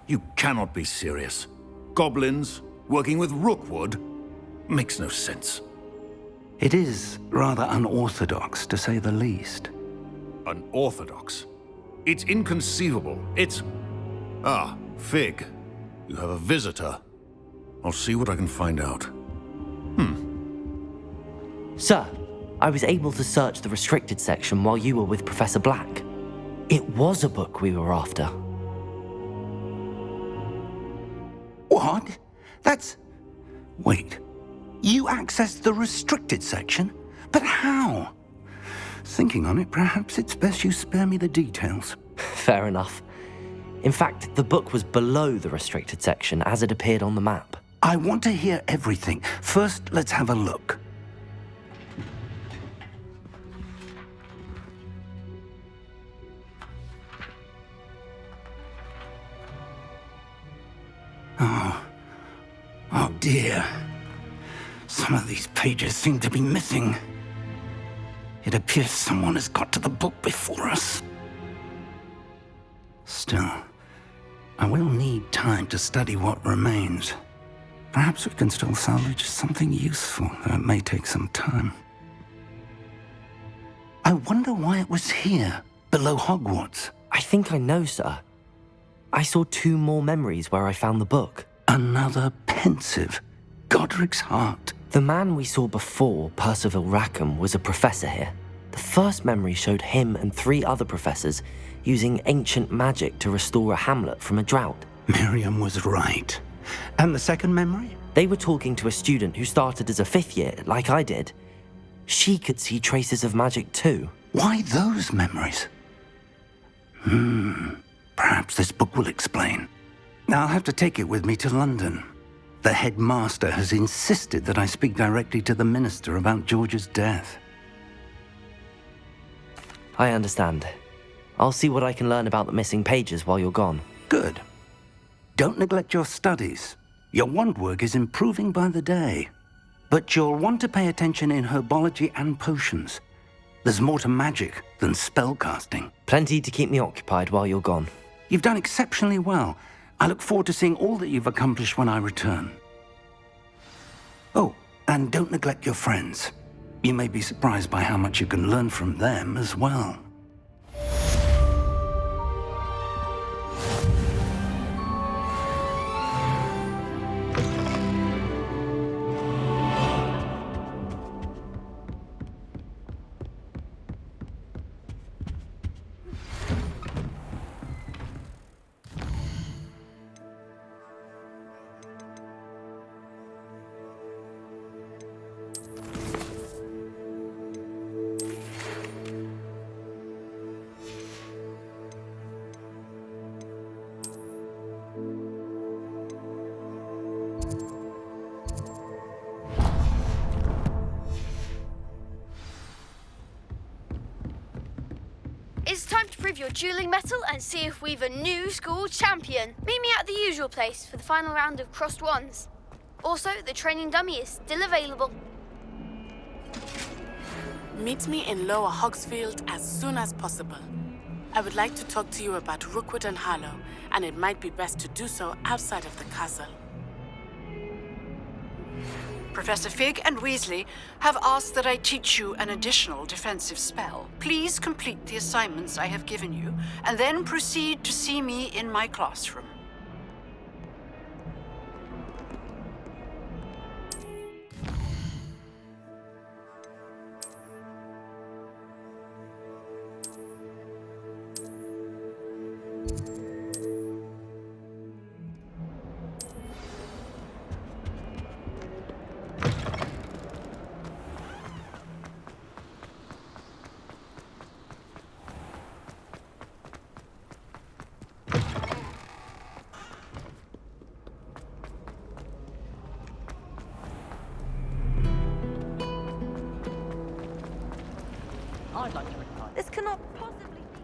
You cannot be serious. Goblins working with Rookwood? Makes no sense. It is rather unorthodox, to say the least. Unorthodox? It's inconceivable. It's... Ah, Fig. You have a visitor. I'll see what I can find out. Sir, I was able to search the restricted section while you were with Professor Black. It was a book we were after. What? That's... Wait. You accessed the restricted section? But how? Thinking on it, perhaps it's best you spare me the details. Fair enough. In fact, the book was below the restricted section as it appeared on the map. I want to hear everything. First, let's have a look. Oh dear. Some of these pages seem to be missing. It appears someone has got to the book before us. Still, I will need time to study what remains. Perhaps we can still salvage something useful, though it may take some time. I wonder why it was here, below Hogwarts. I think I know, sir. I saw 2 more memories where I found the book. Another pensive. Godric's heart. The man we saw before, Percival Rackham, was a professor here. The first memory showed him and 3 other professors using ancient magic to restore a hamlet from a drought. Miriam was right. And the second memory? They were talking to a student who started as a 5th year, like I did. She could see traces of magic too. Why those memories? Perhaps this book will explain. I'll have to take it with me to London. The headmaster has insisted that I speak directly to the minister about George's death. I understand. I'll see what I can learn about the missing pages while you're gone. Good. Don't neglect your studies. Your wand work is improving by the day. But you'll want to pay attention in herbology and potions. There's more to magic than spellcasting. Plenty to keep me occupied while you're gone. You've done exceptionally well. I look forward to seeing all that you've accomplished when I return. Oh, and don't neglect your friends. You may be surprised by how much you can learn from them as well. It's time to prove your dueling mettle and see if we've a new school champion. Meet me at the usual place for the final round of crossed wands. Also, the training dummy is still available. Meet me in Lower Hogsfield as soon as possible. I would like to talk to you about Rookwood and Harlow, and it might be best to do so outside of the castle. Professor Fig and Weasley have asked that I teach you an additional defensive spell. Please complete the assignments I have given you, and then proceed to see me in my classroom. I'd like to retire. This cannot possibly be.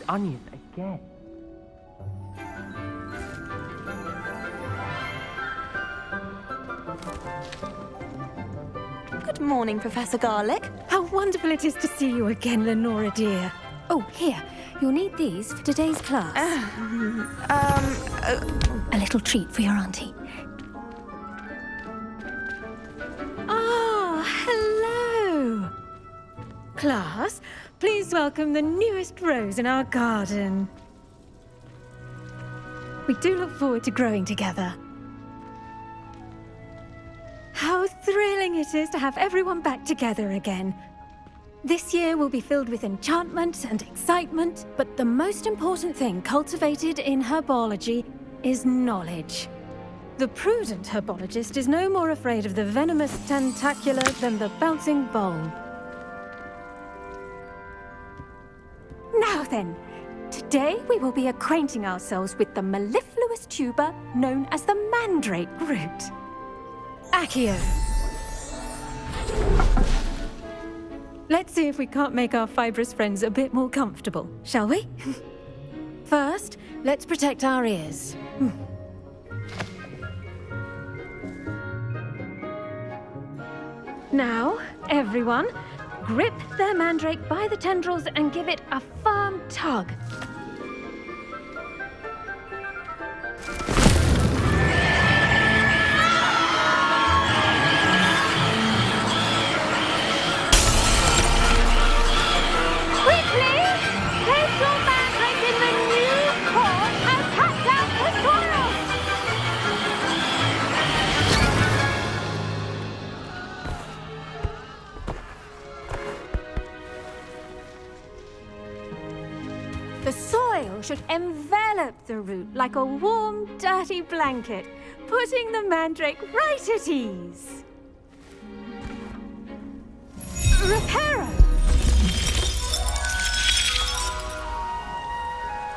Onion again. Good morning, Professor Garlick. How wonderful it is to see you again, Lenora dear. Oh, here. You'll need these for today's class. A little treat for your auntie. Ah, hello. Class, please welcome the newest rose in our garden. We do look forward to growing together. How thrilling it is to have everyone back together again. This year will be filled with enchantment and excitement, but the most important thing cultivated in herbology is knowledge. The prudent herbologist is no more afraid of the venomous tentacula than the bouncing bulb. Now then, today we will be acquainting ourselves with the mellifluous tuber known as the mandrake root. Accio. Let's see if we can't make our fibrous friends a bit more comfortable, shall we? First, let's protect our ears. Now, everyone, grip their mandrake by the tendrils and give it a firm tug. The soil should envelop the root like a warm, dirty blanket, putting the mandrake right at ease. Reparo!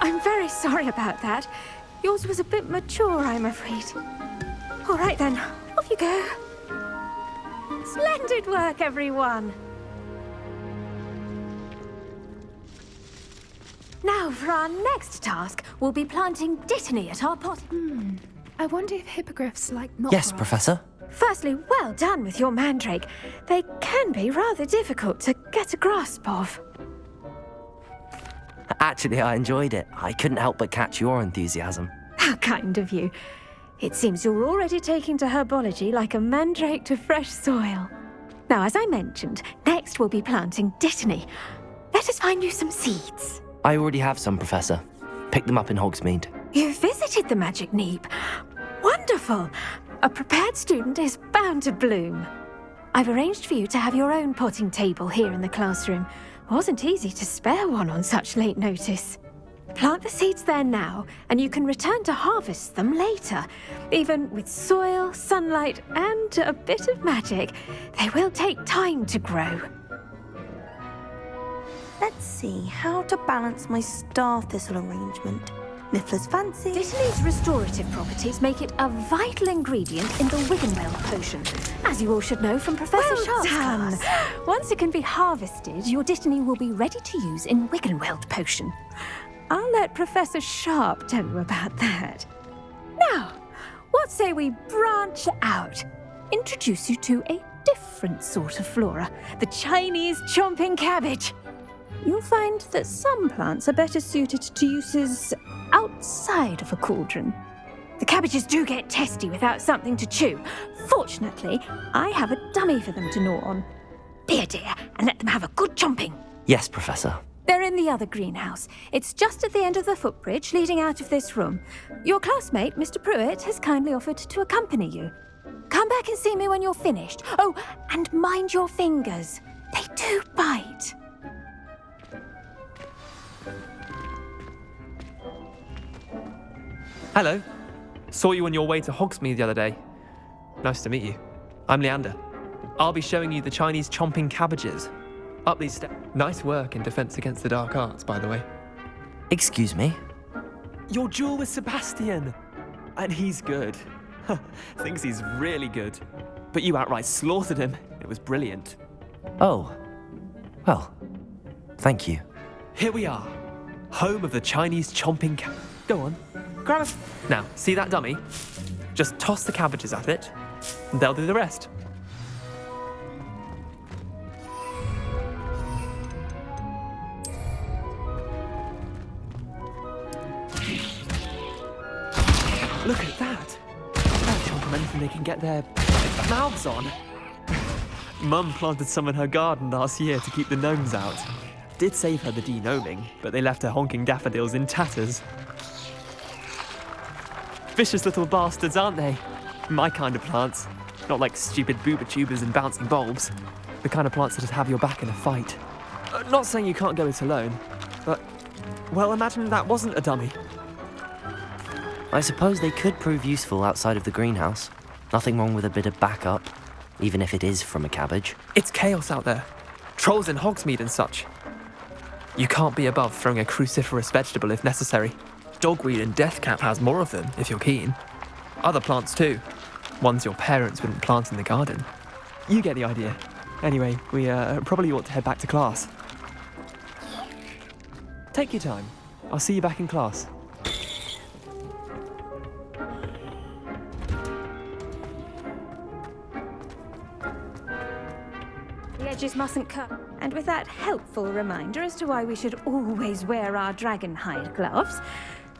I'm very sorry about that. Yours was a bit mature, I'm afraid. All right then, off you go. Splendid work, everyone! Now, for our next task, we'll be planting dittany at our pot. I wonder if hippogriffs like not. Yes, Professor. Firstly, well done with your mandrake. They can be rather difficult to get a grasp of. Actually, I enjoyed it. I couldn't help but catch your enthusiasm. How kind of you. It seems you're already taking to herbology like a mandrake to fresh soil. Now, as I mentioned, next we'll be planting dittany. Let us find you some seeds. I already have some, Professor. Picked them up in Hogsmeade. You visited the Magic Neep. Wonderful! A prepared student is bound to bloom. I've arranged for you to have your own potting table here in the classroom. Wasn't easy to spare one on such late notice. Plant the seeds there now, and you can return to harvest them later. Even with soil, sunlight, and a bit of magic, they will take time to grow. Let's see how to balance my star thistle arrangement. Niffler's fancy. Dittany's restorative properties make it a vital ingredient in the Wiggenweld potion, as you all should know from Professor Sharp's class. Once it can be harvested, your dittany will be ready to use in Wiggenweld potion. I'll let Professor Sharp tell you about that. Now, what say we branch out? Introduce you to a different sort of flora, the Chinese chomping cabbage. You'll find that some plants are better suited to uses outside of a cauldron. The cabbages do get testy without something to chew. Fortunately, I have a dummy for them to gnaw on. Be a dear and let them have a good chomping. Yes, Professor. They're in the other greenhouse. It's just at the end of the footbridge leading out of this room. Your classmate, Mr. Pruitt, has kindly offered to accompany you. Come back and see me when you're finished. Oh, and mind your fingers. They do bite. Hello. Saw you on your way to Hogsmeade the other day. Nice to meet you. I'm Leander. I'll be showing you the Chinese chomping cabbages. Up these steps. Nice work in Defense Against the Dark Arts, by the way. Excuse me? Your duel with Sebastian. And he's good. Thinks he's really good. But you outright slaughtered him. It was brilliant. Oh. Well, thank you. Here we are. Home of the Chinese chomping Go on. Grab it. Now, see that dummy? Just toss the cabbages at it. They'll do the rest. Look at that! They're chomping anything they can get their mouths on. Mum planted some in her garden last year to keep the gnomes out. Did save her the de-gnoming, but they left her honking daffodils in tatters. Vicious little bastards, aren't they? My kind of plants. Not like stupid booba tubers and bouncing bulbs. The kind of plants that'd have your back in a fight. Not saying you can't go it alone, but, well, imagine that wasn't a dummy. I suppose they could prove useful outside of the greenhouse. Nothing wrong with a bit of backup, even if it is from a cabbage. It's chaos out there. Trolls in Hogsmeade and such. You can't be above throwing a cruciferous vegetable if necessary. Dogweed and deathcap has more of them, if you're keen. Other plants too. Ones your parents wouldn't plant in the garden. You get the idea. Anyway, we probably ought to head back to class. Take your time. I'll see you back in class. The edges mustn't cut. And with that helpful reminder as to why we should always wear our dragon hide gloves,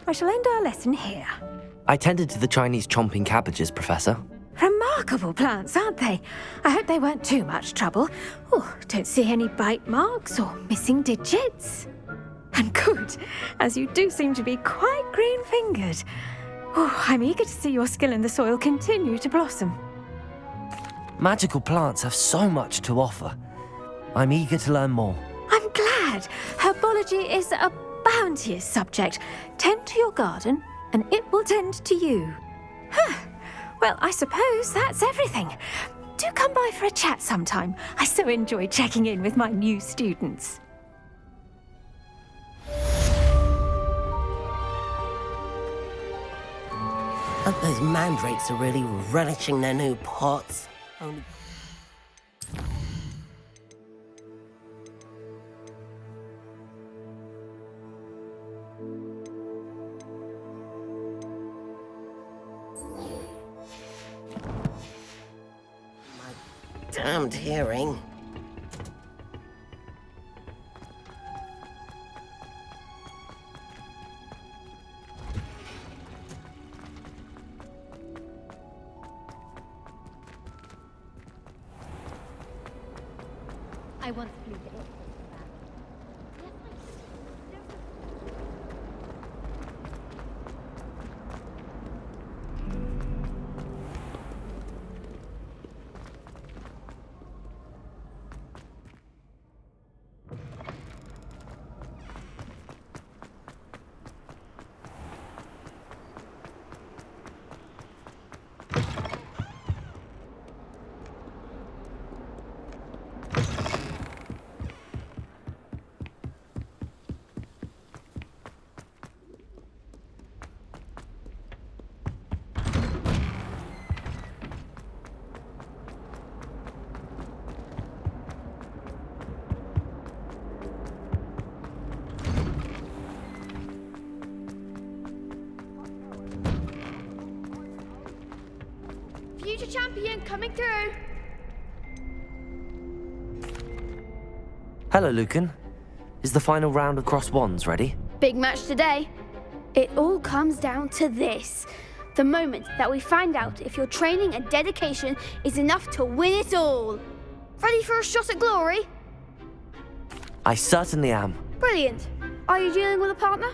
I shall end our lesson here. I tended to the Chinese chomping cabbages, Professor. Remarkable plants, aren't they? I hope they weren't too much trouble. Oh, don't see any bite marks or missing digits. And good, as you do seem to be quite green-fingered. Oh, I'm eager to see your skill in the soil continue to blossom. Magical plants have so much to offer. I'm eager to learn more. I'm glad. Herbology is a bounteous subject. Tend to your garden, and it will tend to you. Huh. Well, I suppose that's everything. Do come by for a chat sometime. I so enjoy checking in with my new students. Hope those mandrakes are really relishing their new pots. Only... My damned hearing. I once flew to it. Future champion coming through. Hello, Lucan. Is the final round of cross wands ready? Big match today. It all comes down to this. The moment that we find out if your training and dedication is enough to win it all. Ready for a shot at glory? I certainly am. Brilliant. Are you dealing with a partner?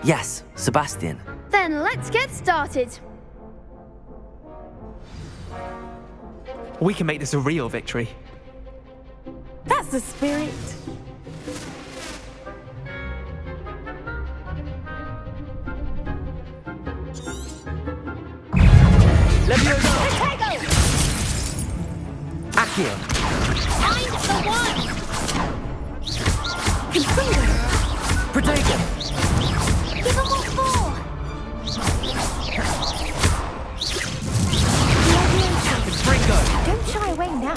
Yes, Sebastian. Then let's get started. We can make this a real victory. That's the spirit. Accio. Find the one. Protego. Give him what for. Don't shy away now.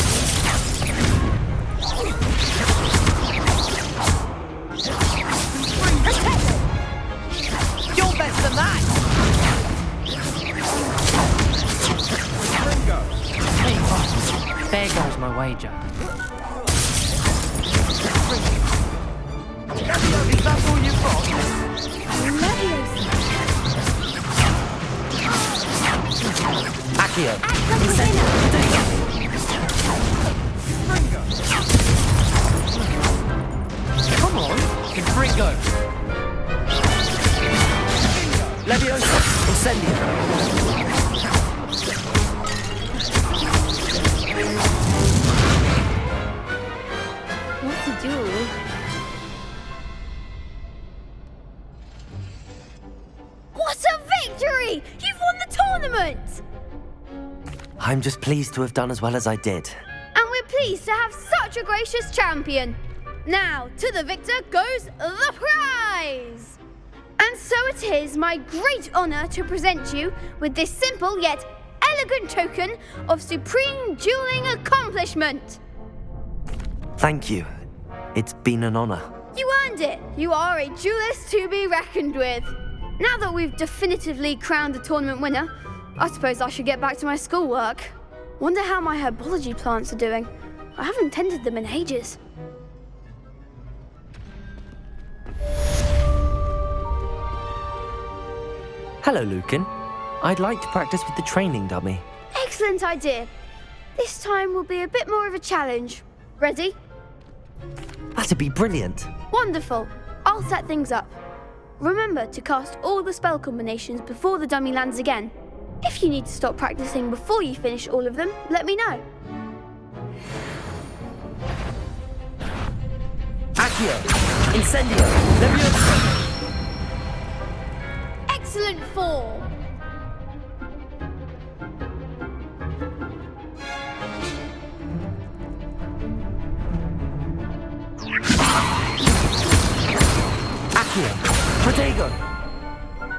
You're better than that! my wager. Is that all you've got? Accio. Come on, Confringo. Leviosa. Incendio. What's a duel? What a victory! You've won the tournament! I'm just pleased to have done as well as I did. And we're pleased to have such a gracious champion. Now, to the victor goes the prize! And so it is my great honour to present you with this simple yet elegant token of supreme dueling accomplishment. Thank you. It's been an honour. You earned it. You are a duelist to be reckoned with. Now that we've definitively crowned the tournament winner, I suppose I should get back to my schoolwork. Wonder how my herbology plants are doing. I haven't tended them in ages. Hello, Lucan. I'd like to practice with the training dummy. Excellent idea. This time will be a bit more of a challenge. Ready? That'd be brilliant. Wonderful. I'll set things up. Remember to cast all the spell combinations before the dummy lands again. If you need to stop practicing before you finish all of them, let me know. Accio. Incendio. Leviosa. Excellent form. Accio. Protego.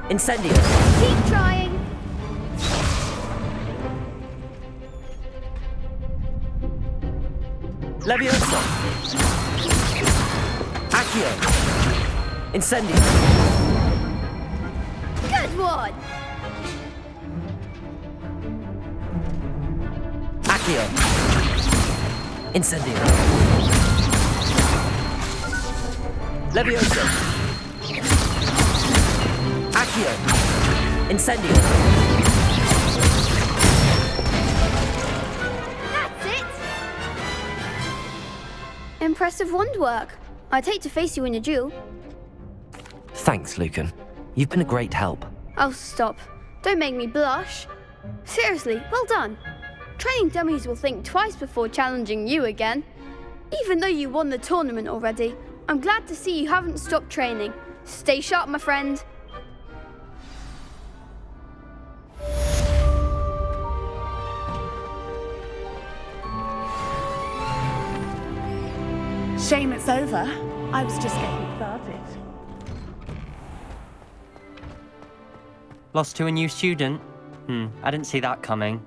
Incendio. Keep trying. Leviosa. Accio. Incendio. Good one. Accio. Incendio. Leviosa. Accio. Incendio. That's it. Impressive wand work. I'd hate to face you in a duel. Thanks, Lucan. You've been a great help. Oh, stop. Don't make me blush. Seriously, well done. Training dummies will think twice before challenging you again. Even though you won the tournament already, I'm glad to see you haven't stopped training. Stay sharp, my friend. Shame it's over. I was just getting started. Lost to a new student? I didn't see that coming.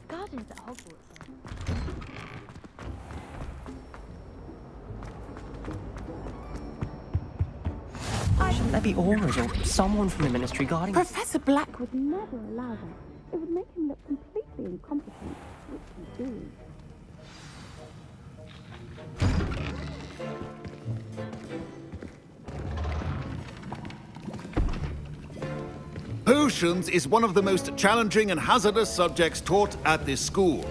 Gardens at Hogwarts. Shouldn't there be auras or someone from the Ministry guarding us? Professor Black would Never allow that. It would make him look completely incompetent, which he's doing. Potions is one of the most challenging and hazardous subjects taught at this school.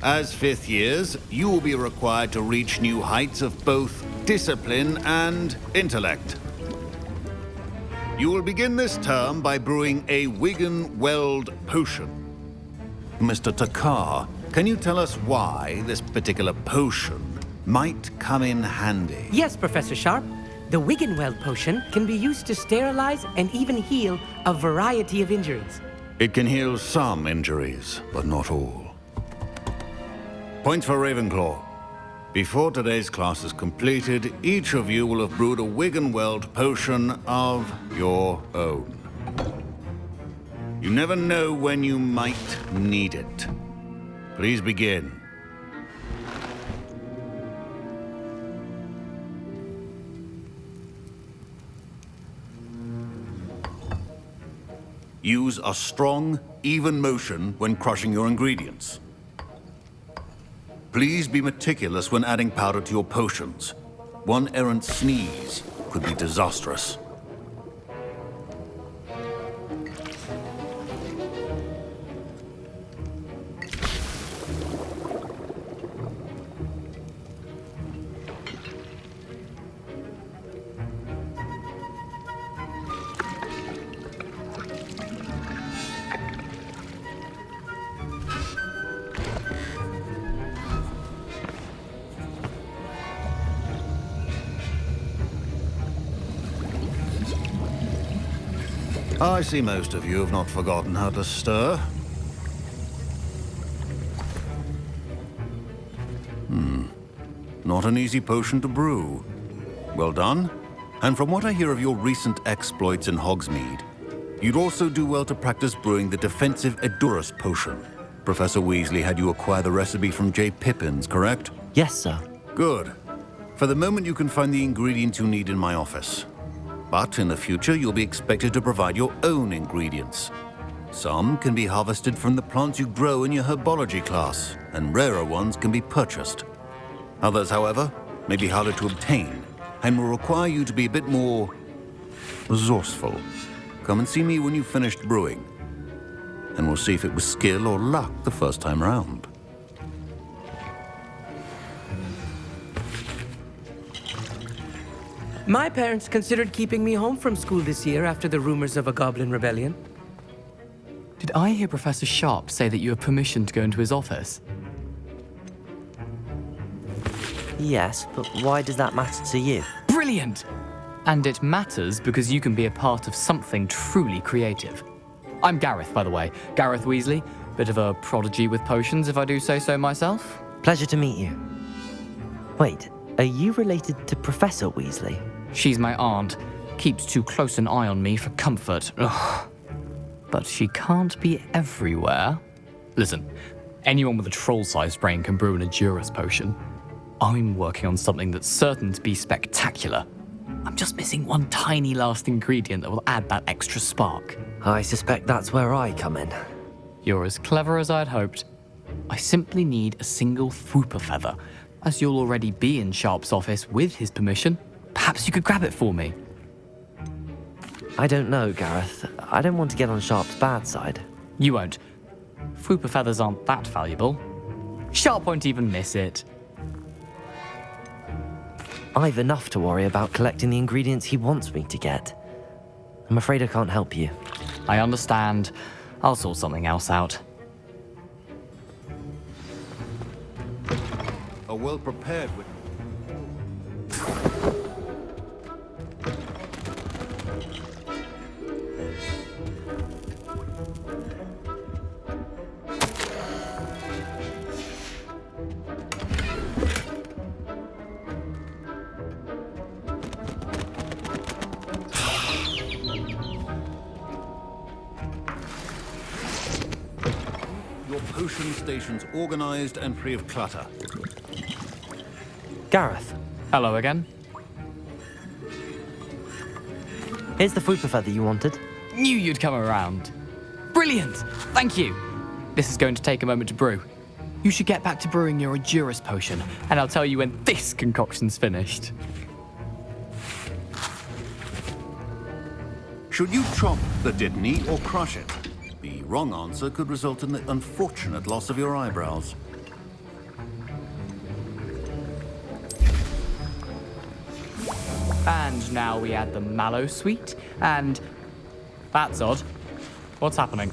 As fifth years, you will be required to reach new heights of both discipline and intellect. You will begin this term by brewing a Wigan Weld potion. Mr. Takar, can you tell us why this particular potion might come in handy? Yes, Professor Sharp. The Wiggenweld potion can be used to sterilize and even heal a variety of injuries. It can heal some injuries, but not all. Points for Ravenclaw. Before today's class is completed, each of you will have brewed a Wiggenweld potion of your own. You never know when you might need it. Please begin. Use a strong, even motion when crushing your ingredients. Please be meticulous when adding powder to your potions. One errant sneeze could be disastrous. I see most of you have not forgotten how to stir. Not an easy potion to brew. Well done. And from what I hear of your recent exploits in Hogsmeade, you'd also do well to practice brewing the defensive Edurus potion. Professor Weasley had you acquire the recipe from J. Pippins, correct? Yes, sir. Good. For the moment, you can find the ingredients you need in my office. But in the future, you'll be expected to provide your own ingredients. Some can be harvested from the plants you grow in your herbology class, and rarer ones can be purchased. Others, however, may be harder to obtain, and will require you to be a bit more resourceful. Come and see me when you've finished brewing, and we'll see if it was skill or luck the first time round. My parents considered keeping me home from school this year after the rumors of a goblin rebellion. Did I hear Professor Sharp say that you have permission to go into his office? Yes, but why does that matter to you? Brilliant! And it matters because you can be a part of something truly creative. I'm Gareth, by the way. Gareth Weasley. Bit of a prodigy with potions, if I do say so myself. Pleasure to meet you. Wait, are you related to Professor Weasley? She's my aunt. Keeps too close an eye on me for comfort. Ugh. But she can't be everywhere. Listen, anyone with a troll-sized brain can brew an Edurus potion. I'm working on something that's certain to be spectacular. I'm just missing one tiny last ingredient that will add that extra spark. I suspect that's where I come in. You're as clever as I'd hoped. I simply need a single Fwooper feather. As you'll already be in Sharp's office with his permission, perhaps you could grab it for me. I don't know, Gareth. I don't want to get on Sharp's bad side. You won't. Fwooper feathers aren't that valuable. Sharp won't even miss it. I've enough to worry about collecting the ingredients he wants me to get. I'm afraid I can't help you. I understand. I'll sort something else out. A well-prepared with... Your potion station's organized and free of clutter. Gareth. Hello again. Here's the Fwooper feather you wanted. Knew you'd come around. Brilliant! Thank you. This is going to take a moment to brew. You should get back to brewing your Edurus potion, and I'll tell you when this concoction's finished. Should you chop the Dittany or crush it? The wrong answer could result in the unfortunate loss of your eyebrows. And now we add the mallow sweet, and... that's odd. What's happening?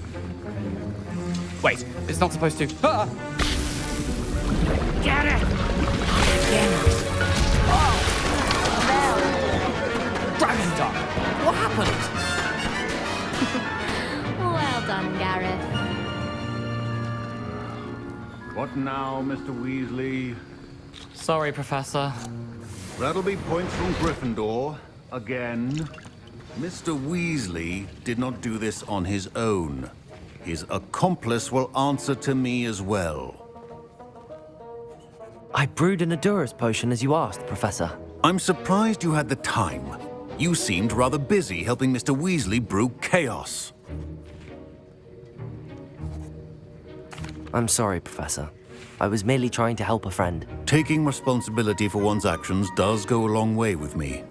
Wait, it's not supposed to. Ah! Get it! Dragon Dog! What happened? Well done, Gareth. What now, Mr. Weasley? Sorry, Professor. That'll be points from Gryffindor. Again. Mr. Weasley did not do this on his own. His accomplice will answer to me as well. I brewed an Adurus potion as you asked, Professor. I'm surprised you had the time. You seemed rather busy helping Mr. Weasley brew chaos. I'm sorry, Professor. I was merely trying to help a friend. Taking responsibility for one's actions does go a long way with me.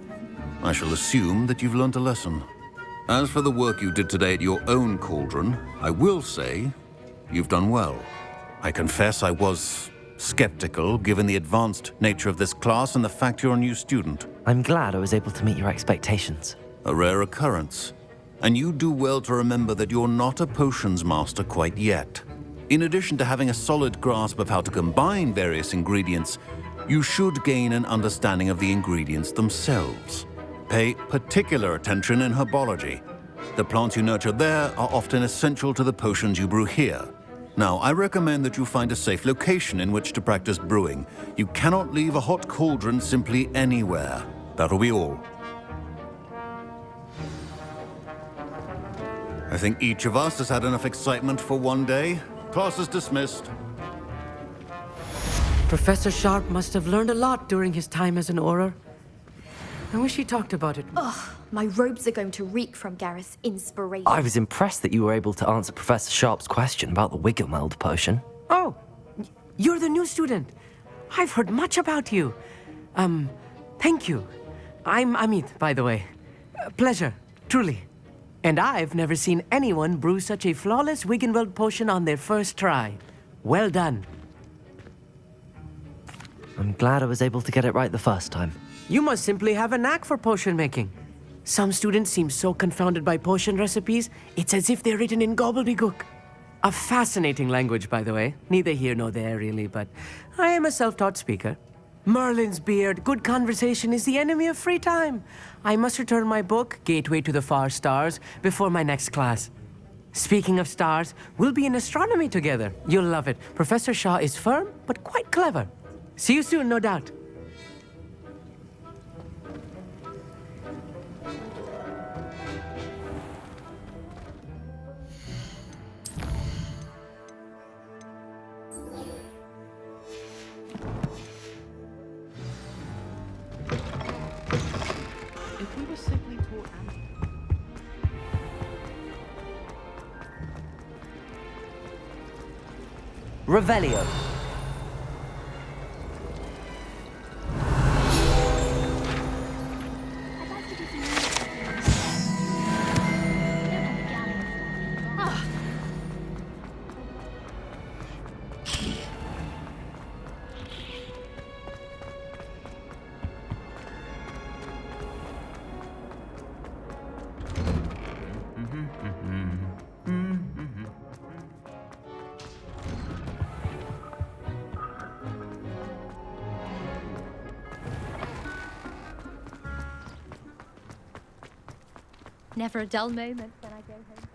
I shall assume that you've learnt a lesson. As for the work you did today at your own cauldron, I will say you've done well. I confess I was skeptical, given the advanced nature of this class and the fact you're a new student. I'm glad I was able to meet your expectations. A rare occurrence. And you do well to remember that you're not a potions master quite yet. In addition to having a solid grasp of how to combine various ingredients, you should gain an understanding of the ingredients themselves. Pay particular attention in herbology. The plants you nurture there are often essential to the potions you brew here. Now, I recommend that you find a safe location in which to practice brewing. You cannot leave a hot cauldron simply anywhere. That'll be all. I think each of us has had enough excitement for one day. Class is dismissed. Professor Sharp must have learned a lot during his time as an Auror. I wish he talked about it. Ugh, my robes are going to reek from Gareth's inspiration. I was impressed that you were able to answer Professor Sharp's question about the Wiggenweld potion. Oh, you're the new student. I've heard much about you. Thank you. I'm Amit, by the way. Pleasure, truly. And I've never seen anyone brew such a flawless Wiggenweld potion on their first try. Well done. I'm glad I was able to get it right the first time. You must simply have a knack for potion making. Some students seem so confounded by potion recipes, it's as if they're written in gobbledygook. A fascinating language, by the way. Neither here nor there, really, but I am a self-taught speaker. Merlin's beard, good conversation is the enemy of free time. I must return my book, Gateway to the Far Stars, before my next class. Speaking of stars, we'll be in astronomy together. You'll love it. Professor Shaw is firm, but quite clever. See you soon, no doubt. If we were simply taught Revelio. Never a dull moment when I go home.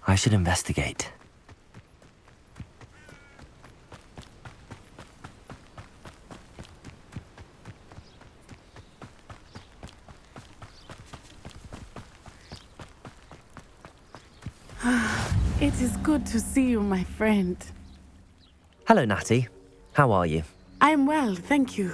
I should investigate. It is good to see you, my friend. Hello, Natty. How are you? I'm well, thank you.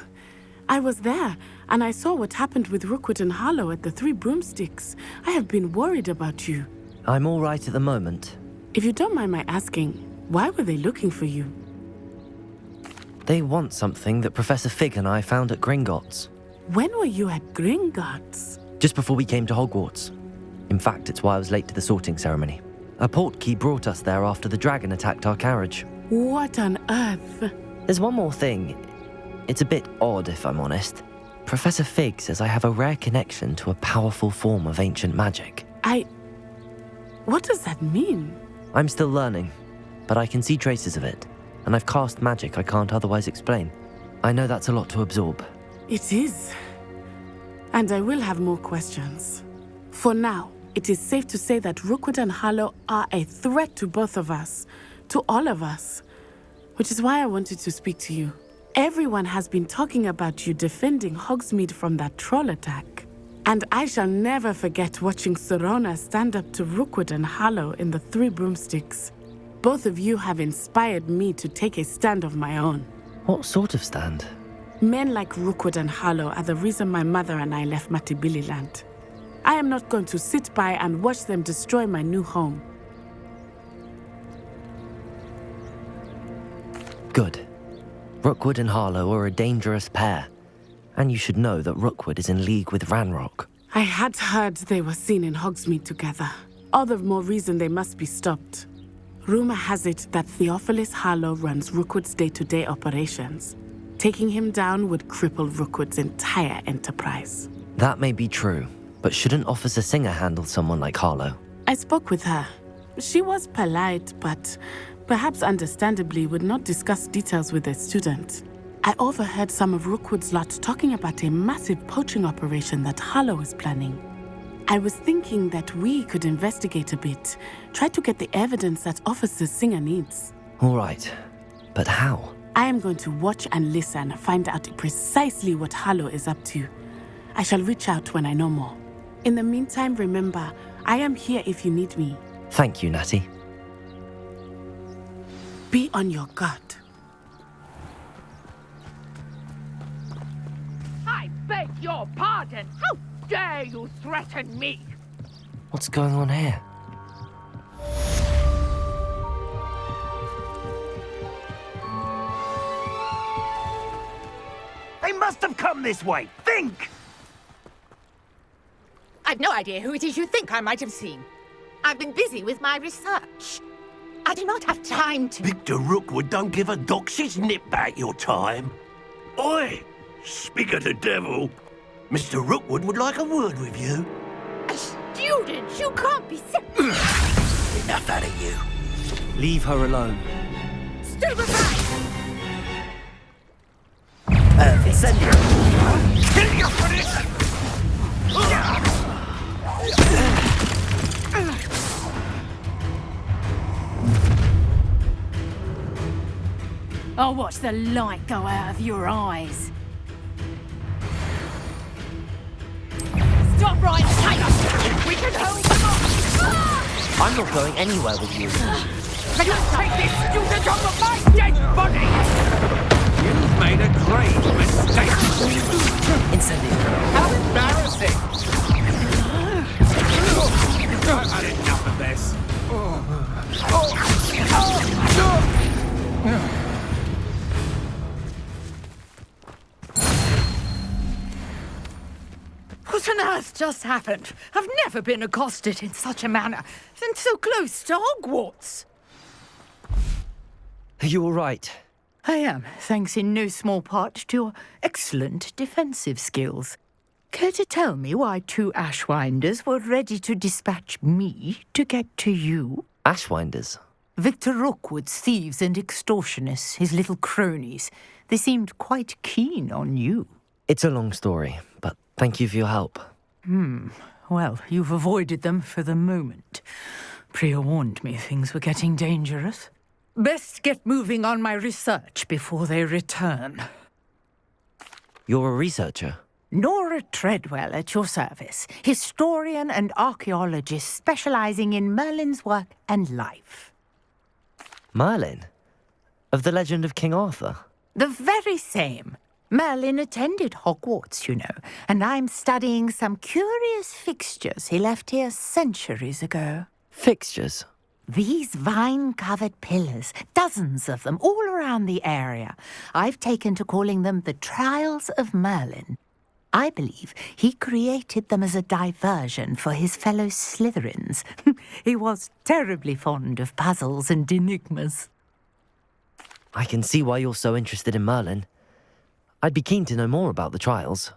I was there, and I saw what happened with Rookwood and Harlow at the Three Broomsticks. I have been worried about you. I'm all right at the moment. If you don't mind my asking, why were they looking for you? They want something that Professor Fig and I found at Gringotts. When were you at Gringotts? Just before we came to Hogwarts. In fact, it's why I was late to the sorting ceremony. A portkey brought us there after the dragon attacked our carriage. What on earth? There's one more thing. It's a bit odd, if I'm honest. Professor Fig says I have a rare connection to a powerful form of ancient magic. What does that mean? I'm still learning, but I can see traces of it, and I've cast magic I can't otherwise explain. I know that's a lot to absorb. It is. And I will have more questions. For now, it is safe to say that Rookwood and Harlow are a threat to both of us, to all of us, which is why I wanted to speak to you. Everyone has been talking about you defending Hogsmeade from that troll attack. And I shall never forget watching Serona stand up to Rookwood and Harlow in the Three Broomsticks. Both of you have inspired me to take a stand of my own. What sort of stand? Men like Rookwood and Harlow are the reason my mother and I left Matabeleland. I am not going to sit by and watch them destroy my new home. Good. Rookwood and Harlow are a dangerous pair. And you should know that Rookwood is in league with Ranrock. I had heard they were seen in Hogsmeade together. All the more reason they must be stopped. Rumor has it that Theophilus Harlow runs Rookwood's day-to-day operations. Taking him down would cripple Rookwood's entire enterprise. That may be true, but shouldn't Officer Singer handle someone like Harlow? I spoke with her. She was polite, but perhaps understandably would not discuss details with a student. I overheard some of Rookwood's lot talking about a massive poaching operation that Harlow is planning. I was thinking that we could investigate a bit, try to get the evidence that Officer Singer needs. All right, but how? I am going to watch and listen, find out precisely what Harlow is up to. I shall reach out when I know more. In the meantime, remember, I am here if you need me. Thank you, Natty. Be on your guard. I beg your pardon. How dare you threaten me? What's going on here? They must have come this way. Think! I've no idea who it is you think I might have seen. I've been busy with my research. I do not have time to... Victor Rookwood don't give a doxy's nip back your time. Oi! Speak of the devil. Mr. Rookwood would like a word with you. A student? You can't be... Enough out of you. Leave her alone. Stupefy! Incendio! I'll watch the light go out of your eyes. Stop right, Tiger! We can hold them off! I'm not going anywhere with you. Can you take this student off of my dead body? You've made a grave mistake. Incendio. How embarrassing! I've had enough of this. What on earth just happened? I've never been accosted in such a manner, and so close to Hogwarts. Are you all right? I am, thanks in no small part to your excellent defensive skills. Care to tell me why two Ashwinders were ready to dispatch me to get to you? Ashwinders? Victor Rookwood's thieves and extortionists, his little cronies. They seemed quite keen on you. It's a long story, but thank you for your help. Well, you've avoided them for the moment. Priya warned me things were getting dangerous. Best get moving on my research before they return. You're a researcher? Nora Treadwell at your service, historian and archaeologist specializing in Merlin's work and life. Merlin? Of the legend of King Arthur? The very same. Merlin attended Hogwarts, you know, and I'm studying some curious fixtures he left here centuries ago. Fixtures? These vine-covered pillars, dozens of them, all around the area. I've taken to calling them the Trials of Merlin. I believe he created them as a diversion for his fellow Slytherins. He was terribly fond of puzzles and enigmas. I can see why you're so interested in Merlin. I'd be keen to know more about the trials.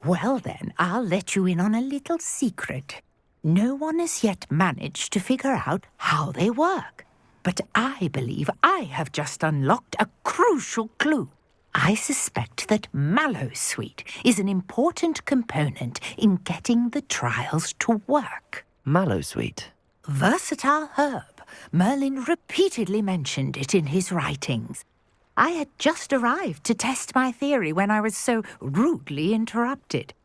Well then, I'll let you in on a little secret. No one has yet managed to figure out how they work. But I believe I have just unlocked a crucial clue. I suspect that mallowsweet is an important component in getting the trials to work. Mallowsweet? Versatile herb. Merlin repeatedly mentioned it in his writings. I had just arrived to test my theory when I was so rudely interrupted.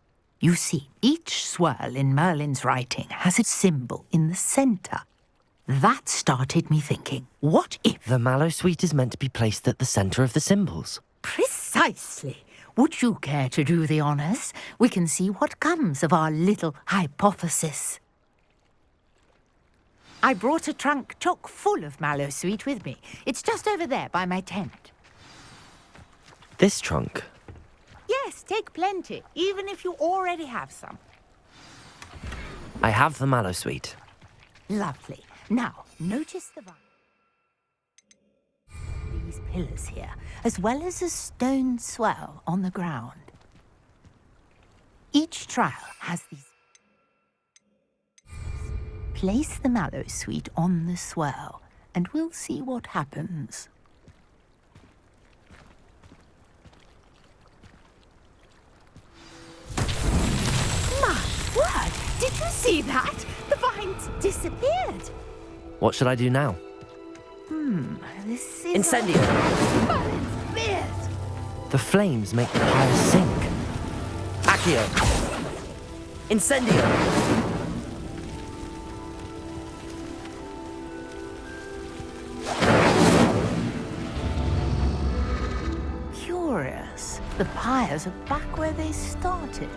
You see, each swirl in Merlin's writing has a symbol in the center. That started me thinking, what if... The mallowsweet is meant to be placed at the center of the symbols. Precisely. Would you care to do the honors? We can see what comes of our little hypothesis. I brought a trunk chock full of mallowsweet with me. It's just over there by my tent. This trunk? Yes, take plenty, even if you already have some. I have the mallowsweet. Lovely. Now, notice the vine. These pillars here, as well as a stone swell on the ground. Each trial has these. Place the mallowsweet on the swell, and we'll see what happens. My word! Did you see that? The vines disappeared. What should I do now? This is... Incendio! Merlin's beard! The flames make the pyre sink. Accio! Incendio! Curious. The pyres are back where they started.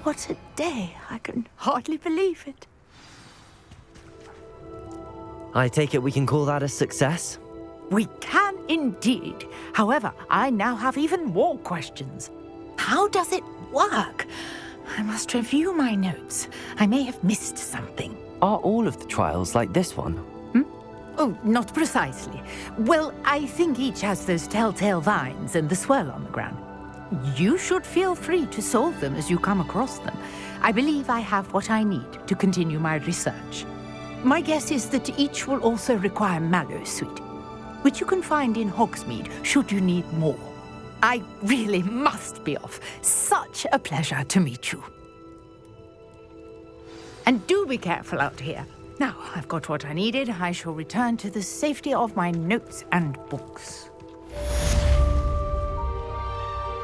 What a day. I can hardly believe it. I take it we can call that a success? We can indeed. However, I now have even more questions. How does it work? I must review my notes. I may have missed something. Are all of the trials like this one? Oh, not precisely. Well, I think each has those telltale vines and the swirl on the ground. You should feel free to solve them as you come across them. I believe I have what I need to continue my research. My guess is that each will also require mallowsweet, which you can find in Hogsmeade should you need more. I really must be off. Such a pleasure to meet you. And do be careful out here. Now, I've got what I needed. I shall return to the safety of my notes and books.